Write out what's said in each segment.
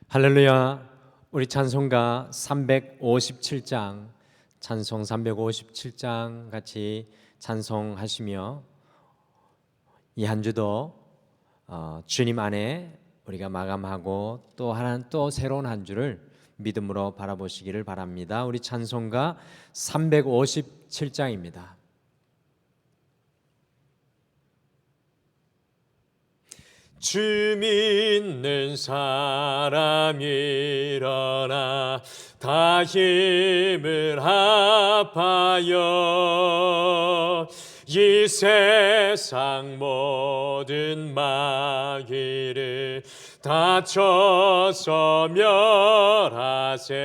할렐루야. 우리 찬송가 357장 찬송 357장 같이 찬송하시며 이 한 주도 주님 안에 우리가 마감하고 또 새로운 한 주를 믿음으로 바라보시기를 바랍니다. 우리 찬송가 357장입니다. 주 믿는 사람 일어나 다 힘을 합하여 이 세상 모든 마귀를 다 쳐서 멸하세.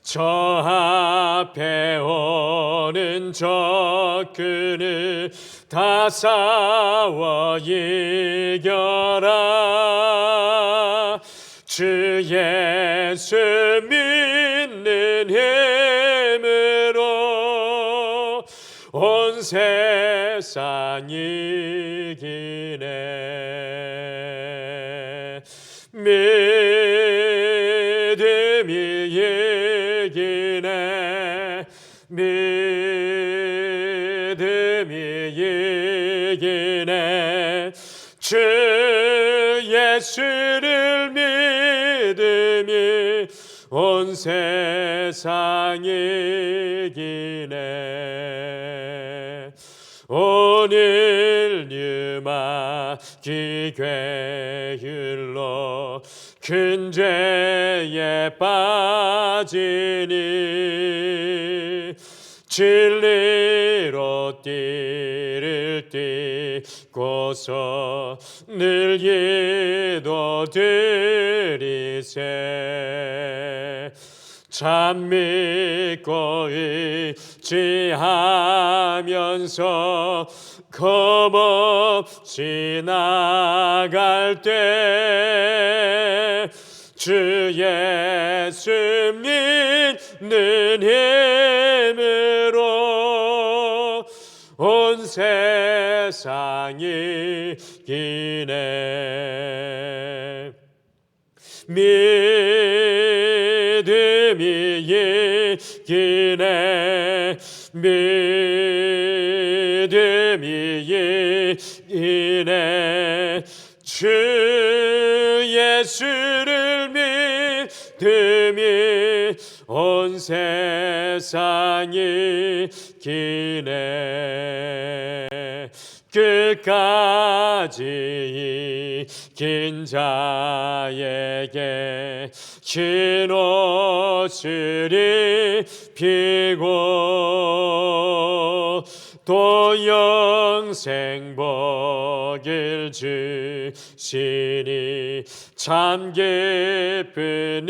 저 앞에 오는 적군을 다 싸워 이겨라. 주 예수 믿는 힘으로 온 세상 이기네. 믿음이 이기네. 믿음이 이기네. 주 예수를 믿음이 온 세상 이기네. 오늘 유마 기괴율로 큰 죄에 빠지니 진리로 띠를 띠고서 늘 기도드리세. 참 믿고 의지하면서 겁없이 나갈 때 주 예수 믿는 힘으로 온 세상 이기네. 믿음이 이기네. 믿음이 이기네. 주 예수를 믿음이 온 세상 이기네. 끝까지 이긴 자에게 긴 옷을 입히고 또 영생 복을 주시니 참 기쁜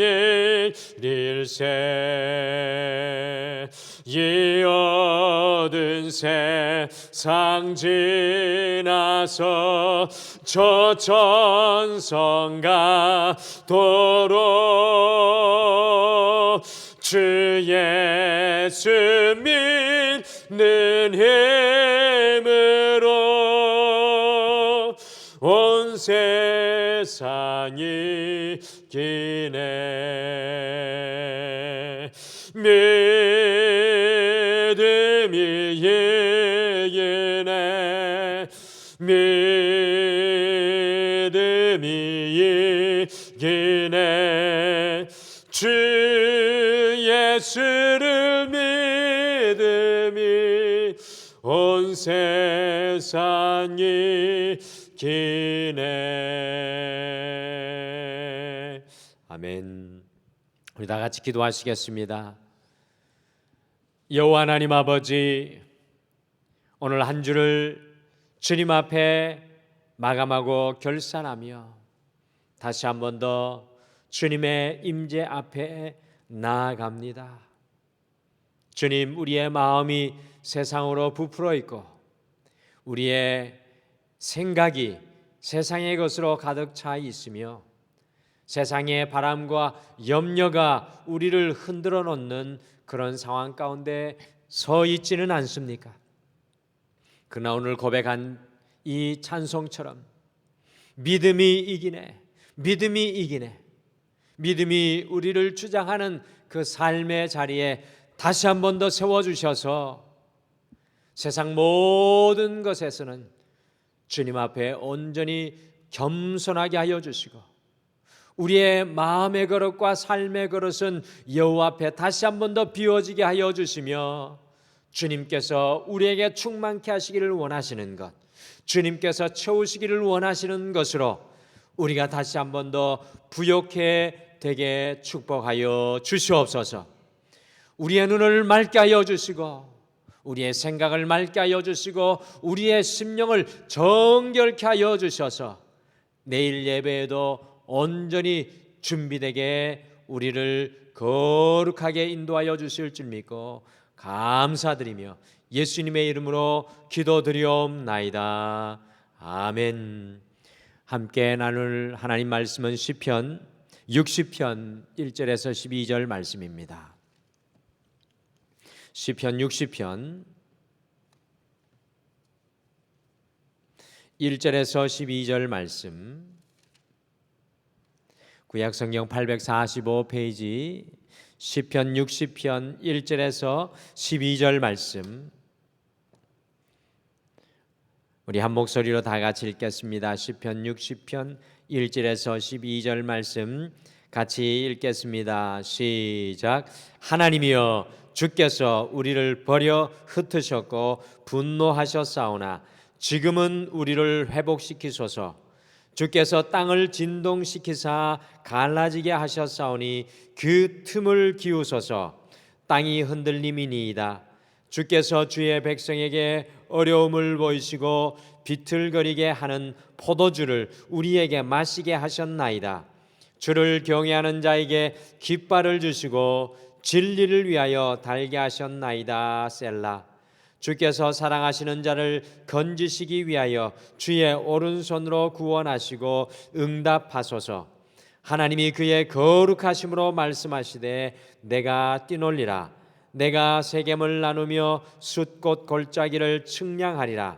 일일세. 이 얻은 세상 지나서 저 천성 가도록 주 예수 믿는 힘으로 온 세상 이기네. 믿음이 이기네. 믿음이 이기네. 주 예수를 믿음이 온 세상 이기네. 아멘. 우리 다 같이 기도하시겠습니다. 여호와 하나님 아버지, 오늘 한 주를 주님 앞에 마감하고 결산하며 다시 한 번 더 주님의 임재 앞에 나아갑니다. 주님, 우리의 마음이 세상으로 부풀어 있고 우리의 생각이 세상의 것으로 가득 차 있으며 세상의 바람과 염려가 우리를 흔들어 놓는 그런 상황 가운데 서 있지는 않습니까? 그러나 오늘 고백한 이 찬송처럼 믿음이 이기네, 믿음이 이기네. 믿음이 우리를 주장하는 그 삶의 자리에 다시 한 번 더 세워주셔서 세상 모든 것에서는 주님 앞에 온전히 겸손하게 하여 주시고 우리의 마음의 그릇과 삶의 그릇은 여호와 앞에 다시 한 번 더 비워지게 하여 주시며 주님께서 우리에게 충만케 하시기를 원하시는 것, 주님께서 채우시기를 원하시는 것으로 우리가 다시 한 번 더 부욕해 되게 축복하여 주시옵소서. 우리의 눈을 맑게 하여 주시고 우리의 생각을 맑게 하여 주시고 우리의 심령을 정결케 하여 주셔서 내일 예배에도 온전히 준비되게 우리를 거룩하게 인도하여 주실 줄 믿고 감사드리며 예수님의 이름으로 기도드리옵나이다. 아멘. 함께 나눌 하나님 말씀은 시편 60편 1절에서 12절 말씀입니다. 시편 60편 1절에서 12절 말씀, 구약성경 845페이지 시편 60편 1절에서 12절 말씀, 우리 한 목소리로 다 같이 읽겠습니다. 시편 60편 1절에서 12절 말씀 같이 읽겠습니다. 시작. 하나님이여 주께서 우리를 버려 흩으셨고 분노하셨사오나 지금은 우리를 회복시키소서. 주께서 땅을 진동시키사 갈라지게 하셨사오니 그 틈을 기우소서. 땅이 흔들림이니이다. 주께서 주의 백성에게 어려움을 보이시고 비틀거리게 하는 포도주를 우리에게 마시게 하셨나이다. 주를 경외하는 자에게 깃발을 주시고 진리를 위하여 달게 하셨나이다. 셀라. 주께서 사랑하시는 자를 건지시기 위하여 주의 오른손으로 구원하시고 응답하소서. 하나님이 그의 거룩하심으로 말씀하시되 내가 뛰놀리라. 내가 세겜을 나누며 숫꽃 골짜기를 측량하리라.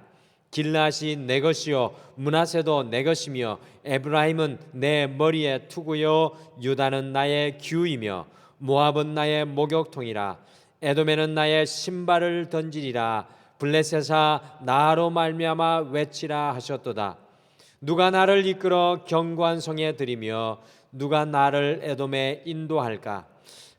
길앗이 내 것이요 므낫세도 내 것이며 에브라임은 내 머리의 투구요 유다는 나의 규이며 모압은 나의 목욕통이라. 에돔에는 나의 신발을 던지리라. 블레셋아 나로 말미암아 외치라 하셨도다. 누가 나를 이끌어 견고한 성에 들이며 누가 나를 에돔에 인도할까?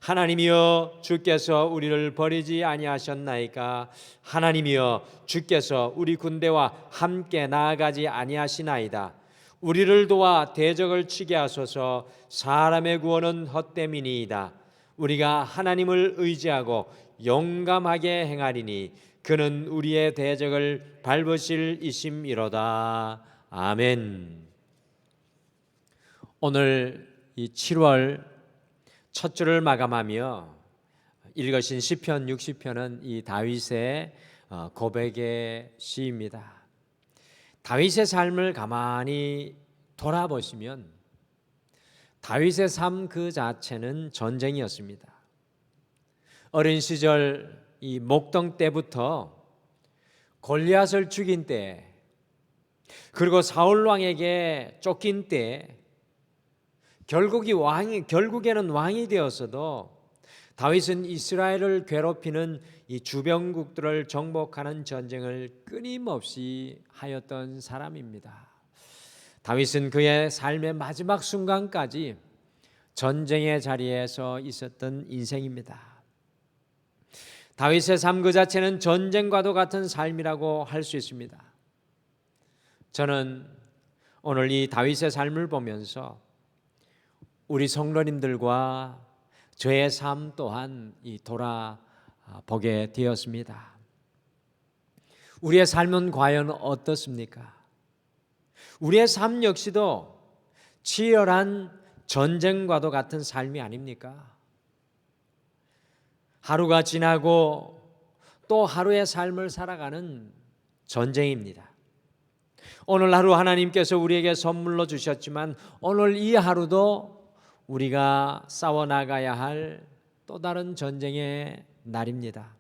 하나님이여 주께서 우리를 버리지 아니하셨나이까? 하나님이여 주께서 우리 군대와 함께 나아가지 아니하시나이다. 우리를 도와 대적을 치게 하소서. 사람의 구원은 헛됨이니이다. 우리가 하나님을 의지하고 용감하게 행하리니 그는 우리의 대적을 밟으실 이심이로다. 아멘. 오늘 이 7월 첫 주를 마감하며 읽으신 시편 60편은 이 다윗의 고백의 시입니다. 다윗의 삶을 가만히 돌아보시면 다윗의 삶 그 자체는 전쟁이었습니다. 어린 시절 이 목동 때부터 골리앗을 죽인 때, 그리고 사울 왕에게 쫓긴 때, 결국에는 왕이 되었어도 다윗은 이스라엘을 괴롭히는 이 주변국들을 정복하는 전쟁을 끊임없이 하였던 사람입니다. 다윗은 그의 삶의 마지막 순간까지 전쟁의 자리에서 있었던 인생입니다. 다윗의 삶 그 자체는 전쟁과도 같은 삶이라고 할 수 있습니다. 저는 오늘 이 다윗의 삶을 보면서 우리 성도님들과 저의 삶 또한 돌아보게 되었습니다. 우리의 삶은 과연 어떻습니까? 우리의 삶 역시도 치열한 전쟁과도 같은 삶이 아닙니까? 하루가 지나고 또 하루의 삶을 살아가는 전쟁입니다. 오늘 하루 하나님께서 우리에게 선물로 주셨지만 오늘 이 하루도 우리가 싸워나가야 할 또 다른 전쟁의 날입니다.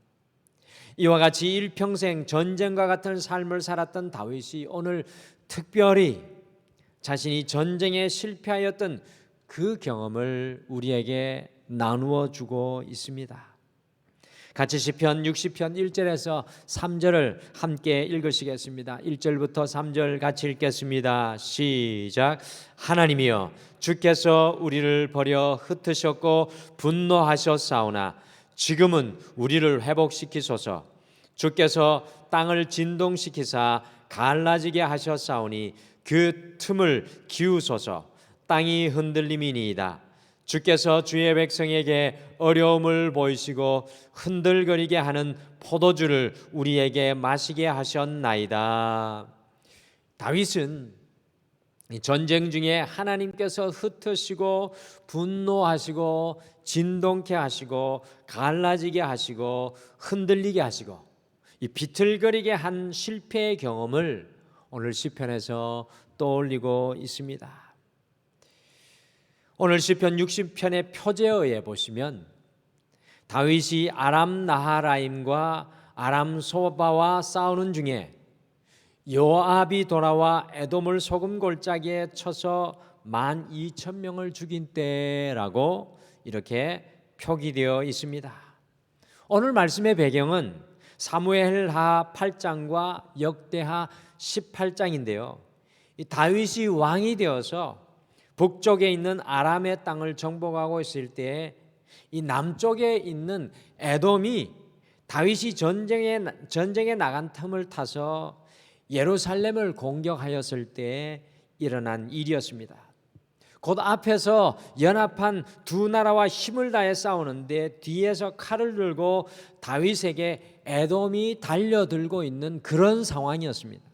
이와 같이 일평생 전쟁과 같은 삶을 살았던 다윗이 오늘 특별히 자신이 전쟁에 실패하였던 그 경험을 우리에게 나누어 주고 있습니다. 같이 시편 60편 1절에서 3절을 함께 읽으시겠습니다. 1절부터 3절 같이 읽겠습니다. 시작. 하나님이여, 주께서 우리를 버려 흩으셨고 분노하셨사오나 지금은 우리를 회복시키소서. 주께서 땅을 진동시키사 갈라지게 하셨사오니 그 틈을 기우소서. 땅이 흔들림이니이다. 주께서 주의 백성에게 어려움을 보이시고 흔들거리게 하는 포도주를 우리에게 마시게 하셨나이다. 다윗은 전쟁 중에 하나님께서 흩으시고 분노하시고 진동케 하시고 갈라지게 하시고 흔들리게 하시고 이 비틀거리게 한 실패의 경험을 오늘 시편에서 떠올리고 있습니다. 오늘 시편 60편의 표제어에 보시면 다윗이 아람 나하라임과 아람 소바와 싸우는 중에 요압이 돌아와 에돔을 소금 골짜기에 쳐서 12,000명을 죽인 때라고 이렇게 표기되어 있습니다. 오늘 말씀의 배경은 사무엘하 8장과 역대하 18장인데요. 이 다윗이 왕이 되어서 북쪽에 있는 아람의 땅을 정복하고 있을 때 이 남쪽에 있는 에돔이 다윗이 전쟁에 나간 틈을 타서 예루살렘을 공격하였을 때 일어난 일이었습니다. 곧 앞에서 연합한 두 나라와 힘을 다해 싸우는데 뒤에서 칼을 들고 다윗에게 에돔이 달려들고 있는 그런 상황이었습니다.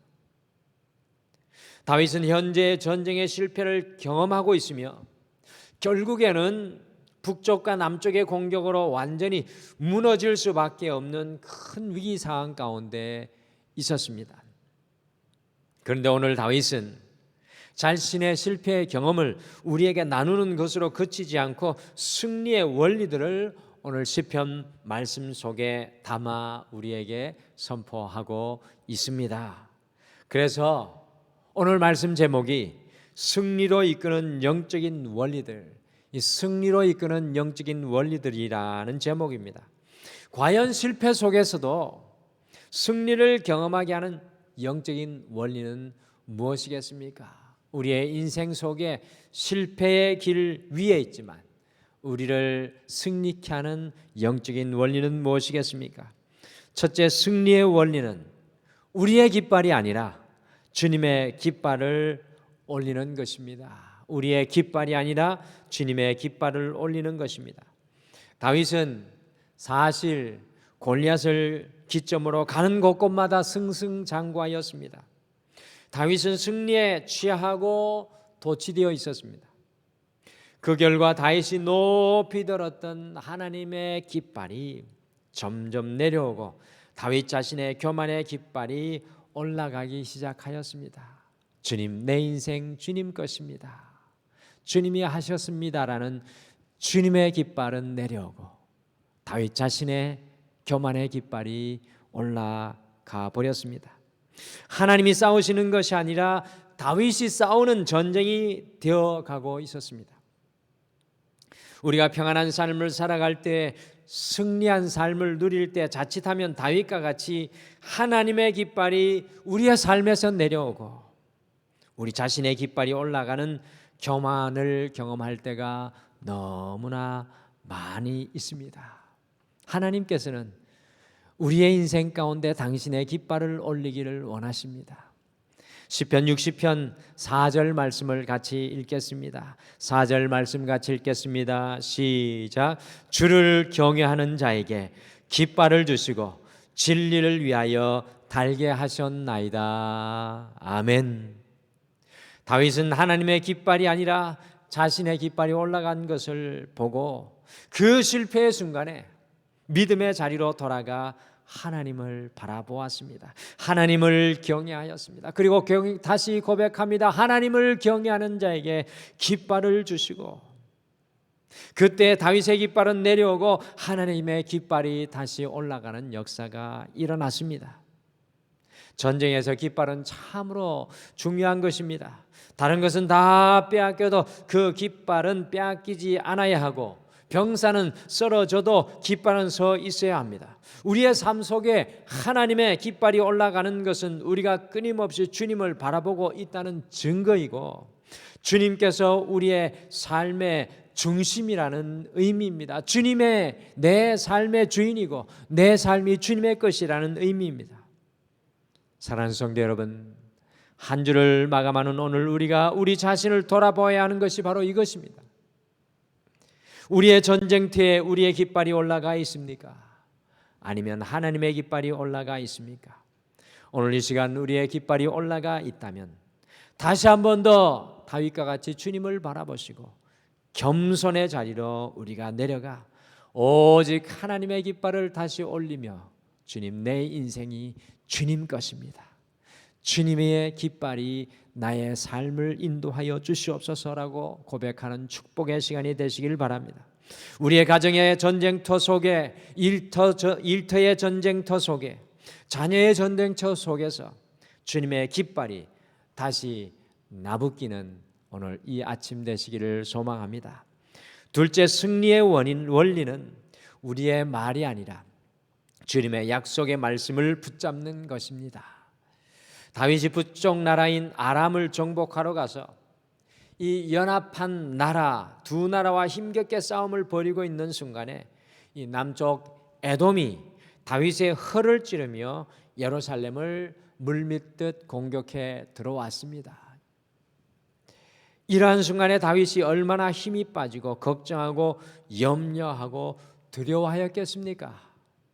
다윗은 현재 전쟁의 실패를 경험하고 있으며 결국에는 북쪽과 남쪽의 공격으로 완전히 무너질 수밖에 없는 큰 위기 상황 가운데 있었습니다. 그런데 오늘 다윗은 자신의 실패의 경험을 우리에게 나누는 것으로 그치지 않고 승리의 원리들을 오늘 시편 말씀 속에 담아 우리에게 선포하고 있습니다. 그래서 오늘 말씀 제목이 승리로 이끄는 영적인 원리들, 이 승리로 이끄는 영적인 원리들이라는 제목입니다. 과연 실패 속에서도 승리를 경험하게 하는 영적인 원리는 무엇이겠습니까? 우리의 인생 속에 실패의 길 위에 있지만 우리를 승리케 하는 영적인 원리는 무엇이겠습니까? 첫째, 승리의 원리는 우리의 깃발이 아니라 주님의 깃발을 올리는 것입니다. 우리의 깃발이 아니라 주님의 깃발을 올리는 것입니다. 다윗은 사실 골리앗을 기점으로 가는 곳곳마다 승승장구하였습니다. 다윗은 승리에 취하고 도취되어 있었습니다. 그 결과 다윗이 높이 들었던 하나님의 깃발이 점점 내려오고 다윗 자신의 교만의 깃발이 올라가기 시작하였습니다. 주님, 내 인생 주님 것입니다. 주님이 하셨습니다라는 주님의 깃발은 내려오고 다윗 자신의 교만의 깃발이 올라가 버렸습니다. 하나님이 싸우시는 것이 아니라 다윗이 싸우는 전쟁이 되어가고 있었습니다. 우리가 평안한 삶을 살아갈 때, 승리한 삶을 누릴 때 자칫하면 다윗과 같이 하나님의 깃발이 우리의 삶에서 내려오고 우리 자신의 깃발이 올라가는 교만을 경험할 때가 너무나 많이 있습니다. 하나님께서는 우리의 인생 가운데 당신의 깃발을 올리기를 원하십니다. 시편 60편 4절 말씀을 같이 읽겠습니다. 4절 말씀 같이 읽겠습니다. 시작. 주를 경외하는 자에게 깃발을 주시고 진리를 위하여 달게 하셨나이다. 아멘. 다윗은 하나님의 깃발이 아니라 자신의 깃발이 올라간 것을 보고 그 실패의 순간에 믿음의 자리로 돌아가 하나님을 바라보았습니다. 하나님을 경외하였습니다. 그리고 다시 고백합니다. 하나님을 경외하는 자에게 깃발을 주시고 그때 다윗의 깃발은 내려오고 하나님의 깃발이 다시 올라가는 역사가 일어났습니다. 전쟁에서 깃발은 참으로 중요한 것입니다. 다른 것은 다 빼앗겨도 그 깃발은 빼앗기지 않아야 하고, 병사는 쓰러져도 깃발은 서 있어야 합니다. 우리의 삶 속에 하나님의 깃발이 올라가는 것은 우리가 끊임없이 주님을 바라보고 있다는 증거이고, 주님께서 우리의 삶의 중심이라는 의미입니다. 주님의 내 삶의 주인이고 내 삶이 주님의 것이라는 의미입니다. 사랑하는 성도 여러분, 한 주를 마감하는 오늘 우리가 우리 자신을 돌아보아야 하는 것이 바로 이것입니다. 우리의 전쟁터에 우리의 깃발이 올라가 있습니까? 아니면 하나님의 깃발이 올라가 있습니까? 오늘 이 시간 우리의 깃발이 올라가 있다면 다시 한 번 더 다윗과 같이 주님을 바라보시고 겸손의 자리로 우리가 내려가 오직 하나님의 깃발을 다시 올리며, 주님, 내 인생이 주님 것입니다. 주님의 깃발이 나의 삶을 인도하여 주시옵소서라고 고백하는 축복의 시간이 되시길 바랍니다. 우리의 가정의 전쟁터 속에, 일터의 전쟁터 속에, 자녀의 전쟁터 속에서 주님의 깃발이 다시 나부끼는 오늘 이 아침 되시기를 소망합니다. 둘째, 승리의 원리는 우리의 말이 아니라 주님의 약속의 말씀을 붙잡는 것입니다. 다윗이 북쪽 나라인 아람을 정복하러 가서 이 연합한 나라, 두 나라와 힘겹게 싸움을 벌이고 있는 순간에 이 남쪽 에돔이 다윗의 허를 찌르며 예루살렘을 물밀듯 공격해 들어왔습니다. 이러한 순간에 다윗이 얼마나 힘이 빠지고 걱정하고 염려하고 두려워하였겠습니까?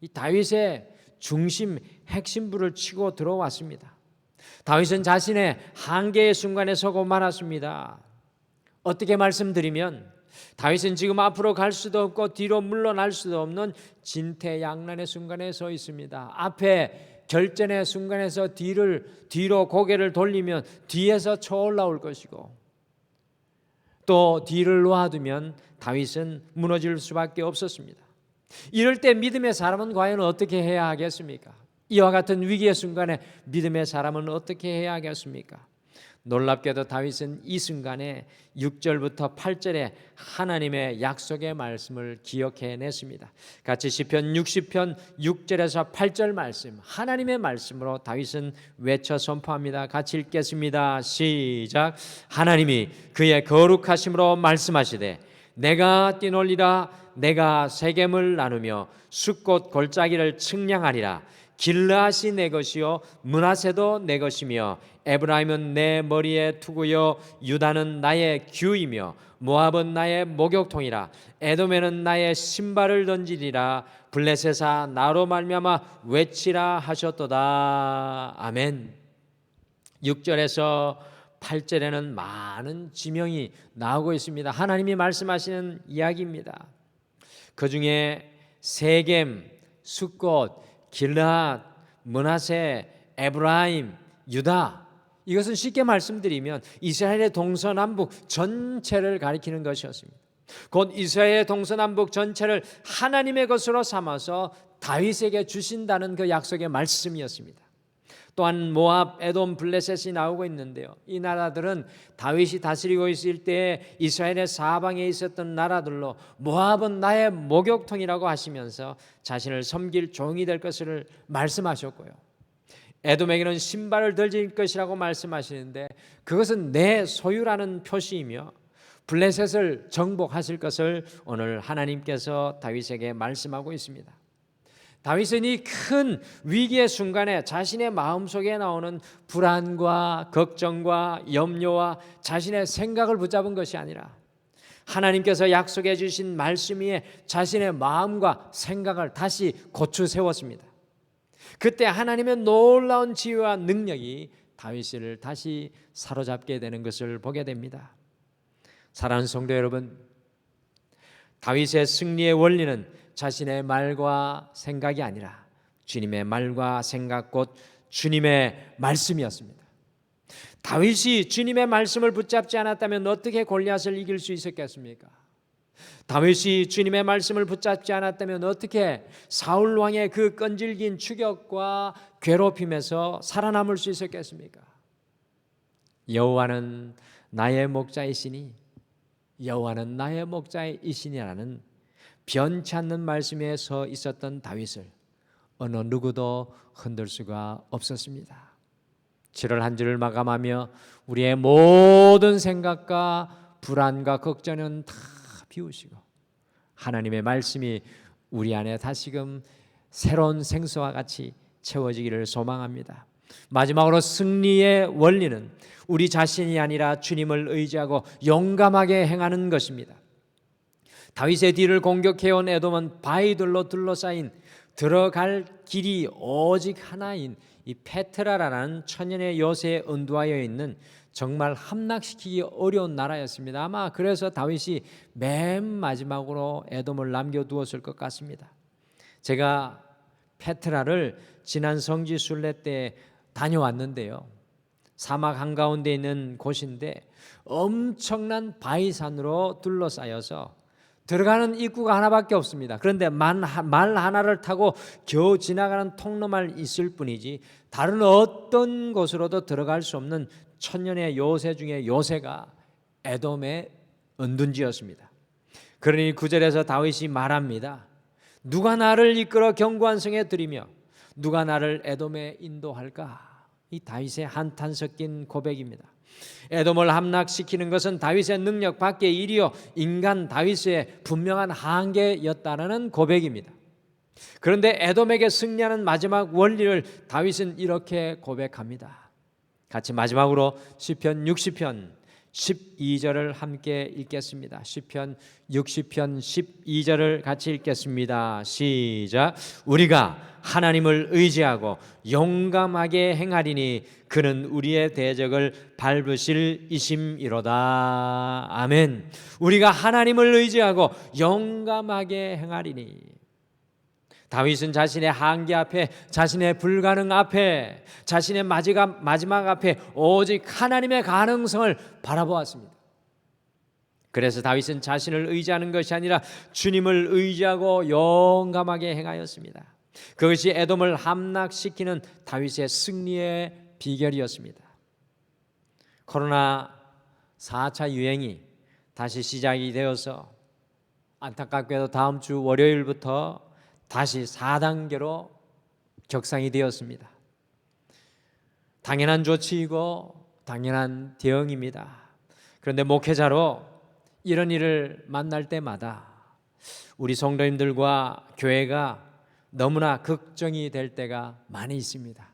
이 다윗의 중심, 핵심부를 치고 들어왔습니다. 다윗은 자신의 한계의 순간에 서고 말았습니다. 어떻게 말씀드리면 다윗은 지금 앞으로 갈 수도 없고 뒤로 물러날 수도 없는 진퇴양난의 순간에 서 있습니다. 앞에 결전의 순간에서 뒤로 고개를 돌리면 뒤에서 쳐올라올 것이고, 또 뒤를 놓아두면 다윗은 무너질 수밖에 없었습니다. 이럴 때 믿음의 사람은 과연 어떻게 해야 하겠습니까? 이와 같은 위기의 순간에 믿음의 사람은 어떻게 해야 하겠습니까? 놀랍게도 다윗은 이 순간에 6절부터 8절에 하나님의 약속의 말씀을 기억해냈습니다. 같이 시편 60편 6절에서 8절 말씀, 하나님의 말씀으로 다윗은 외쳐 선포합니다. 같이 읽겠습니다. 시작. 하나님이 그의 거룩하심으로 말씀하시되 내가 뛰놀리라, 내가 세겜을 나누며 숫꽃 골짜기를 측량하리라. 길르앗이 내 것이요 므낫세도 내 것이며 에브라임은 내 머리에 투구요 유다는 나의 규이며 모압은 나의 목욕통이라. 에돔에는 나의 신발을 던지리라. 블레셋아 나로 말미암아 외치라 하셨도다. 아멘. 6절에서 8절에는 많은 지명이 나오고 있습니다. 하나님이 말씀하시는 이야기입니다. 그 중에 세겜, 숫꽃, 길르앗, 므낫세, 에브라임, 유다, 이것은 쉽게 말씀드리면 이스라엘의 동서남북 전체를 가리키는 것이었습니다. 곧 이스라엘의 동서남북 전체를 하나님의 것으로 삼아서 다윗에게 주신다는 그 약속의 말씀이었습니다. 또한 모압, 에돔, 블레셋이 나오고 있는데요, 이 나라들은 다윗이 다스리고 있을 때 이스라엘의 사방에 있었던 나라들로 모압은 나의 목욕통이라고 하시면서 자신을 섬길 종이 될 것을 말씀하셨고요, 에돔에게는 신발을 던질 것이라고 말씀하시는데 그것은 내 소유라는 표시이며 블레셋을 정복하실 것을 오늘 하나님께서 다윗에게 말씀하고 있습니다. 다윗은 이 큰 위기의 순간에 자신의 마음속에 나오는 불안과 걱정과 염려와 자신의 생각을 붙잡은 것이 아니라 하나님께서 약속해 주신 말씀 위에 자신의 마음과 생각을 다시 고쳐 세웠습니다. 그때 하나님의 놀라운 지혜와 능력이 다윗을 다시 사로잡게 되는 것을 보게 됩니다. 사랑하는 성도 여러분, 다윗의 승리의 원리는 자신의 말과 생각이 아니라 주님의 말과 생각, 곧 주님의 말씀이었습니다. 다윗이 주님의 말씀을 붙잡지 않았다면 어떻게 골리앗을 이길 수 있었겠습니까? 다윗이 주님의 말씀을 붙잡지 않았다면 어떻게 사울 왕의 그 끈질긴 추격과 괴롭힘에서 살아남을 수 있었겠습니까? 여호와는 나의 목자이시니 여호와는 나의 목자이시니라는 변치 않는 말씀에 서 있었던 다윗을 어느 누구도 흔들 수가 없었습니다. 7월 한 주를 마감하며 우리의 모든 생각과 불안과 걱정은 다 비우시고 하나님의 말씀이 우리 안에 다시금 새로운 생수와 같이 채워지기를 소망합니다. 마지막으로 승리의 원리는 우리 자신이 아니라 주님을 의지하고 용감하게 행하는 것입니다. 다윗의 뒤를 공격해온 에돔은 바위들로 둘러싸인 들어갈 길이 오직 하나인 이 페트라라는 천년의 요새에 언두하여 있는 정말 함락시키기 어려운 나라였습니다. 아마 그래서 다윗이 맨 마지막으로 에돔을 남겨두었을 것 같습니다. 제가 페트라를 지난 성지 순례 때 다녀왔는데요, 사막 한가운데 있는 곳인데 엄청난 바위산으로 둘러싸여서 들어가는 입구가 하나밖에 없습니다. 그런데 말 하나를 타고 겨우 지나가는 통로만 있을 뿐이지 다른 어떤 곳으로도 들어갈 수 없는 천년의 요새 중에 요새가 에돔의 은둔지였습니다. 그러니 9절에서 다윗이 말합니다. 누가 나를 이끌어 견고한 성에 들이며 누가 나를 에돔에 인도할까? 이 다윗의 한탄 섞인 고백입니다. 에돔을 함락시키는 것은 다윗의 능력 밖의 일이요 인간 다윗의 분명한 한계였다는 고백입니다. 그런데 에돔에게 승리하는 마지막 원리를 다윗은 이렇게 고백합니다. 같이 마지막으로 시편 60편 12절을 함께 읽겠습니다. 시편 60편 12절을 같이 읽겠습니다. 시작. 우리가 하나님을 의지하고 용감하게 행하리니 그는 우리의 대적을 밟으실 이심이로다. 아멘. 우리가 하나님을 의지하고 용감하게 행하리니. 다윗은 자신의 한계 앞에, 자신의 불가능 앞에, 자신의 마지막 앞에 오직 하나님의 가능성을 바라보았습니다. 그래서 다윗은 자신을 의지하는 것이 아니라 주님을 의지하고 용감하게 행하였습니다. 그것이 에돔을 함락시키는 다윗의 승리의 비결이었습니다. 코로나 4차 유행이 다시 시작이 되어서 안타깝게도 다음 주 월요일부터 다시 4단계로 격상이 되었습니다. 당연한 조치이고 당연한 대응입니다. 그런데 목회자로 이런 일을 만날 때마다 우리 성도님들과 교회가 너무나 걱정이 될 때가 많이 있습니다.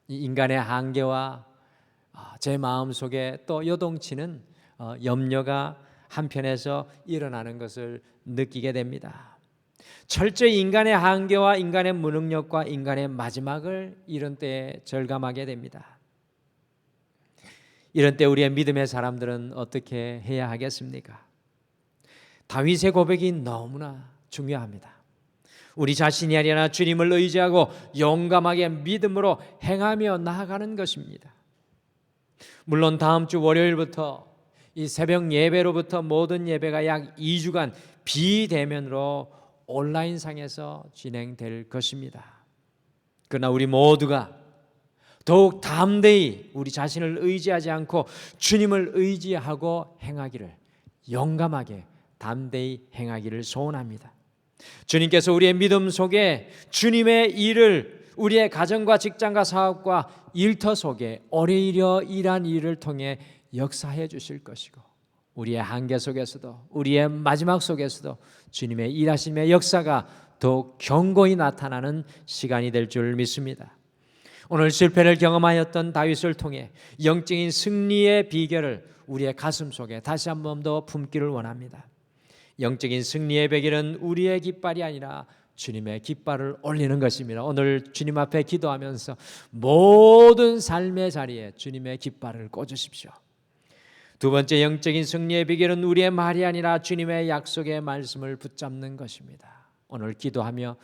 이 인간의 한계와 제 마음속에 또 요동치는 염려가 한편에서 일어나는 것을 느끼게 됩니다. 철저히 인간의 한계와 인간의 무능력과 인간의 마지막을 이런 때에 절감하게 됩니다. 이런 때 우리의 믿음의 사람들은 어떻게 해야 하겠습니까? 다윗의 고백이 너무나 중요합니다. 우리 자신이 아니라 주님을 의지하고 용감하게 믿음으로 행하며 나아가는 것입니다. 물론 다음 주 월요일부터 이 새벽 예배로부터 모든 예배가 약 2주간 비대면으로 온라인상에서 진행될 것입니다. 그러나 우리 모두가 더욱 담대히 우리 자신을 의지하지 않고 주님을 의지하고 행하기를, 용감하게 담대히 행하기를 소원합니다. 주님께서 우리의 믿음 속에 주님의 일을 우리의 가정과 직장과 사업과 일터 속에 오래이려 일한 일을 통해 역사해 주실 것이고, 우리의 한계 속에서도 우리의 마지막 속에서도 주님의 일하심의 역사가 더욱 견고히 나타나는 시간이 될 줄 믿습니다. 오늘 실패를 경험하였던 다윗을 통해 영적인 승리의 비결을 우리의 가슴 속에 다시 한 번 더 품기를 원합니다. 영적인 승리의 비결은 우리의 깃발이 아니라 주님의 깃발을 올리는 것입니다. 오늘 주님 앞에 기도하면서 모든 삶의 자리에 주님의 깃발을 꽂으십시오. 두 번째 영적인 승리의 비결은 우리의 말이 아니라 주님의 약속의 말씀을 붙잡는 것입니다. 오늘 기도하며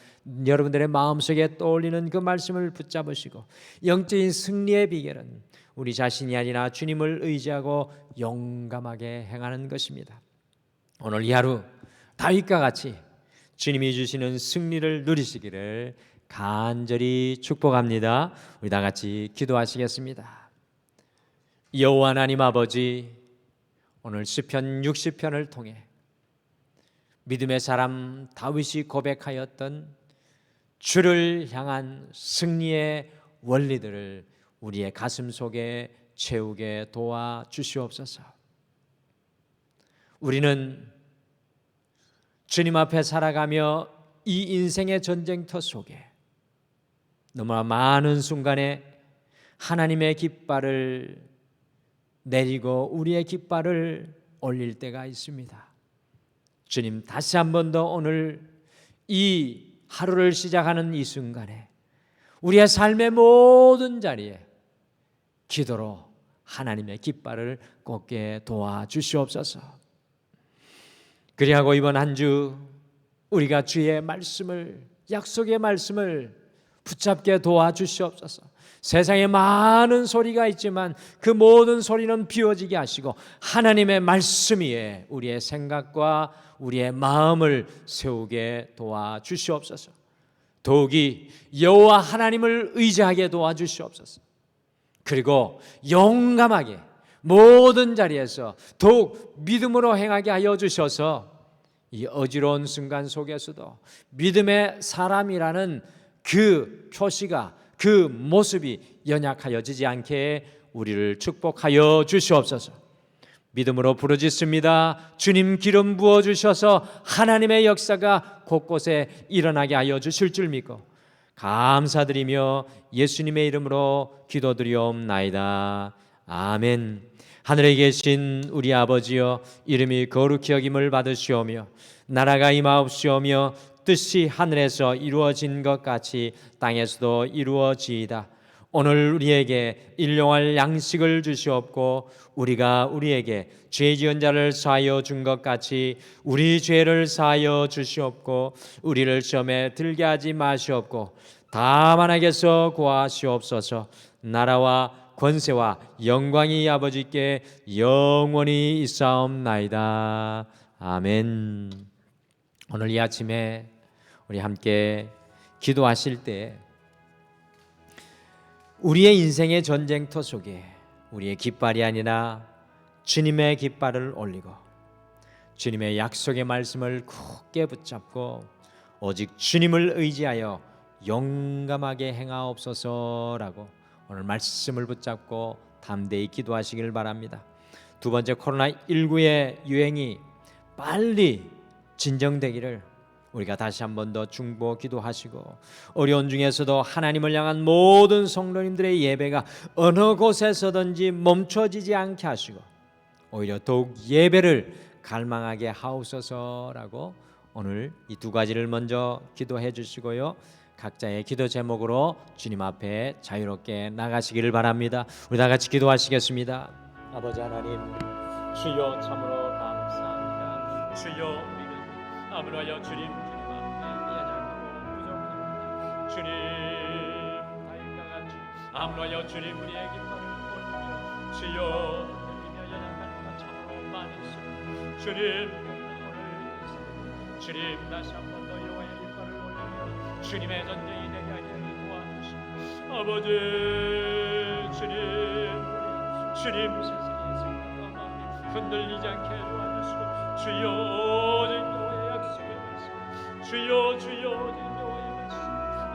여러분들의 마음속에 떠올리는 그 말씀을 붙잡으시고, 영적인 승리의 비결은 우리 자신이 아니라 주님을 의지하고 용감하게 행하는 것입니다. 오늘 이 하루 다윗과 같이 주님이 주시는 승리를 누리시기를 간절히 축복합니다. 우리 다 같이 기도하시겠습니다. 여호와 하나님 아버지, 오늘 시편 60편을 통해 믿음의 사람 다윗이 고백하였던 주를 향한 승리의 원리들을 우리의 가슴 속에 채우게 도와 주시옵소서. 우리는 주님 앞에 살아가며 이 인생의 전쟁터 속에 너무나 많은 순간에 하나님의 깃발을 내리고 우리의 깃발을 올릴 때가 있습니다. 주님, 다시 한 번 더 오늘 이 하루를 시작하는 이 순간에 우리의 삶의 모든 자리에 기도로 하나님의 깃발을 꽂게 도와주시옵소서. 그리하고 이번 한 주 우리가 주의 말씀을, 약속의 말씀을 붙잡게 도와주시옵소서. 세상에 많은 소리가 있지만 그 모든 소리는 비워지게 하시고 하나님의 말씀 위에 우리의 생각과 우리의 마음을 세우게 도와주시옵소서. 더욱이 여호와 하나님을 의지하게 도와주시옵소서. 그리고 용감하게 모든 자리에서 더욱 믿음으로 행하게 하여 주셔서 이 어지러운 순간 속에서도 믿음의 사람이라는 그 표시가, 그 모습이 연약하여지지 않게 우리를 축복하여 주시옵소서. 믿음으로 부르짖습니다. 주님, 기름 부어주셔서 하나님의 역사가 곳곳에 일어나게 하여 주실 줄 믿고 감사드리며 예수님의 이름으로 기도드리옵나이다. 아멘. 하늘에 계신 우리 아버지여, 이름이 거룩히 여김을 받으시오며 나라가 임하옵시오며 뜻이 하늘에서 이루어진 것 같이 땅에서도 이루어지이다. 오늘 우리에게 일용할 양식을 주시옵고 우리가 우리에게 죄 지은 자를 사하여 준 것 같이 우리 죄를 사하여 주시옵고 우리를 시험에 들게 하지 마시옵고 다만 악에서 구하시옵소서. 나라와 권세와 영광이 아버지께 영원히 있사옵나이다. 아멘. 오늘 이 아침에 우리 함께 기도하실 때 우리의 인생의 전쟁터 속에 우리의 깃발이 아니라 주님의 깃발을 올리고 주님의 약속의 말씀을 굳게 붙잡고 오직 주님을 의지하여 용감하게 행하옵소서라고 오늘 말씀을 붙잡고 담대히 기도하시길 바랍니다. 두 번째, 코로나19의 유행이 빨리 진정되기를 우리가 다시 한 번 더 중보 기도하시고 어려운 중에서도 하나님을 향한 모든 성도님들의 예배가 어느 곳에서든지 멈춰지지 않게 하시고 오히려 더욱 예배를 갈망하게 하옵소서라고 오늘 이 두 가지를 먼저 기도해 주시고요. 각자의 기도 제목으로 주님 앞에 자유롭게 나가시기를 바랍니다. 우리 다 같이 기도하시겠습니다. 아버지 하나님, 주여 참으로 감사합니다. 주여 우리는 아무나여 주님 앞에 연약하고 부족합니다. 주님, 다윗과 같이 아무나여 주님 우리의 깃발을 올리며 주여 들리며 연약할 때가 참으로 많으시오. 주님, 오늘 주님 다시 한 번 더 여호와의 깃발을 올리며 주님의 전쟁이 되게 하기를 도와주시오. 아버지 주님, 우리 주님 세상의 생각과 마음이 흔들리지 않게 도와주시고 주여 오직 여호와의 약속의 말씀, 주여 주여 오직 여호와의 말씀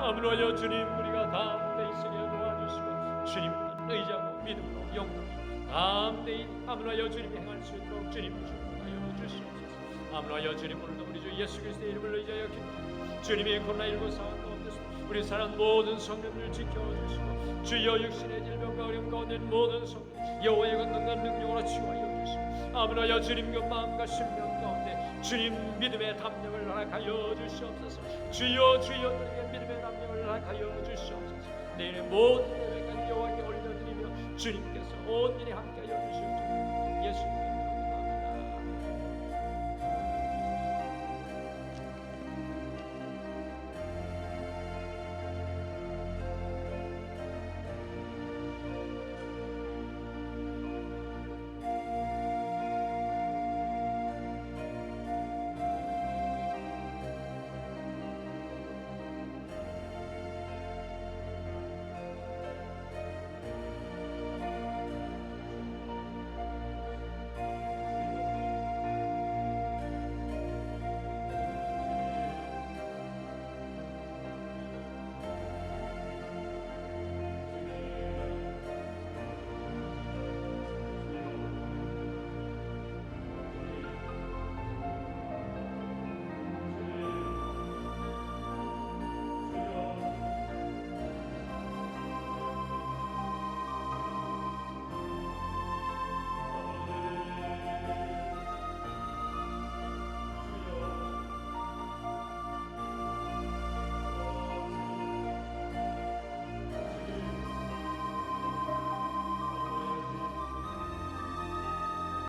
아무나여 주님 우리가 담대히 있게 도와주시고 주님 의지하고 믿음으로 용감히 담대히 아무나여 주님이 행할 수 있도록 주님 축복하여 주시옵소서. 아무나여 주님, 오늘도 우리 주 예수 그리스도의 이름을 의지하여 기도합니다. 주님이 코로나19 상황 가운데서 우리 사랑 모든 성령을 지켜주시고 주여 육신의 질병과 어려움 가운데 모든 성령 여호와의 권능과 능력으로 치유하여 주시고 아무나여 주님 그 마음과 심령 가운데 주님 믿음의 담력을 허락하여 주시옵소서. 주여 주여 너에게 믿음의 담력을 허락하여 주시옵소서. 내일의 모든 예배까지 여호와께 올려드리며 주님께서 온 일에 함께하여 주시옵소서. 예수